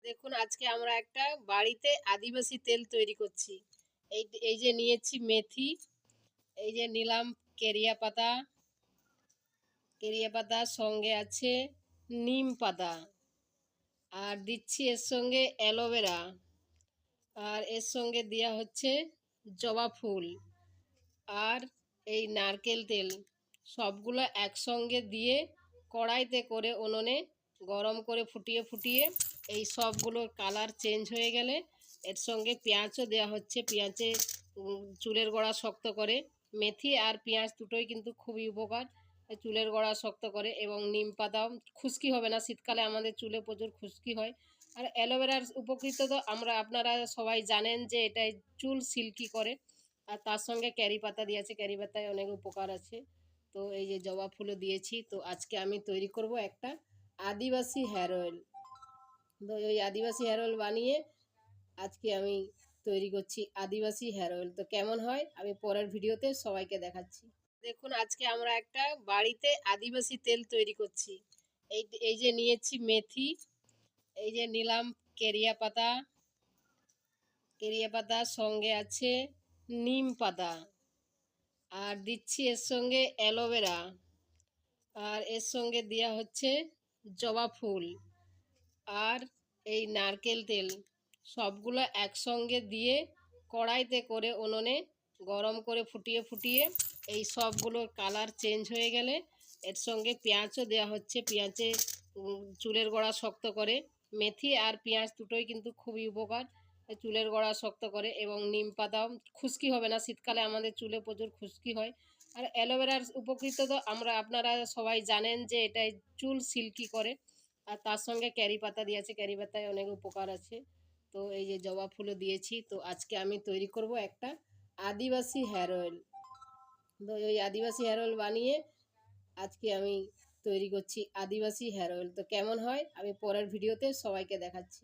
দেখুন আজকে আমরা একটা বাড়িতে আদিবাসী তেল তৈরি করছি। এই যে নিয়েছি মেথি, এই যে নিলাম কেরিয়া পাতা, সঙ্গে আছে নিম পাতা, আর দিচ্ছি এর সঙ্গে অ্যালোভেরা, আর এর সঙ্গে দেওয়া হচ্ছে জবা ফুল, আর এই নারকেল তেল। সবগুলো একসঙ্গে দিয়ে কড়াইতে করে উনুনে গরম করে ফুটিয়ে ফুটিয়ে এই সবগুলোর কালার চেঞ্জ হয়ে গেলে এর সঙ্গে পেঁয়াজও দেওয়া হচ্ছে। পেঁয়াজে চুলের গোড়া শক্ত করে। মেথি আর পেঁয়াজ দুটোই কিন্তু খুবই উপকার, চুলের গোড়া শক্ত করে। এবং নিম পাতাও, খুশকি হবে না, শীতকালে আমাদের চুলে প্রচুর খুশকি হয়। আর অ্যালোভেরার উপকৃত তো আপনারা সবাই জানেন যে এটাই চুল সিল্কি করে। আর তার সঙ্গে ক্যারি পাতা দিয়েছে, ক্যারি পাতায় অনেক উপকার আছে। তো এই যে জবা ফুলও দিয়েছি। তো আজকে আমি তৈরি করব একটা আদিবাসী হেয়ার অয়েল। তো ওই আদিবাসী হেয়ার অয়েল বানিয়ে আজকে আমি তৈরি করছি আদিবাসী হেয়ার অয়েল। তো কেমন হয় আমি পরের ভিডিওতে সবাইকে দেখাচ্ছি। দেখুন আজকে আমরা একটা বাড়িতে আদিবাসী তেল তৈরি করছি। এই যে নিয়েছি মেথি, এই যে নিলাম কেরিয়া পাতা, সঙ্গে আছে নিম পাতা, আর দিচ্ছি এর সঙ্গে অ্যালোভেরা, আর এর সঙ্গে দেওয়া হচ্ছে জবা ফুল, আর এই নারকেল তেল। সবগুলো একসঙ্গে দিয়ে কড়াইতে করে উনুনে গরম করে ফুটিয়ে ফুটিয়ে এই সবগুলোর কালার চেঞ্জ হয়ে গেলে এর সঙ্গে পেঁয়াজও দেওয়া হচ্ছে। পেঁয়াজে চুলের গোড়া শক্ত করে। মেথি আর পেঁয়াজ দুটোই কিন্তু খুবই উপকার, চুলের গোড়া শক্ত করে। এবং নিম পাতাও, খুশকি হবে না, শীতকালে আমাদের চুলে প্রচুর খুশকি হয়। আর অ্যালোভেরার উপকৃত তো আপনারা সবাই জানেন যে এটাই চুল সিল্কি করে। আর তার সঙ্গে ক্যারি পাতা দিয়েছে, ক্যারি পাতায় অনেক উপকার আছে। তো এই যে জবা ফুলও দিয়েছি। তো আজকে আমি তৈরি করব একটা আদিবাসী হেয়ার অয়েল। তো ওই আদিবাসী হেয়ার অয়েল বানিয়ে আজকে আমি তৈরি করছি আদিবাসী হেয়ার অয়েল। তো কেমন হয় আমি পরের ভিডিওতে সবাইকে দেখাচ্ছি।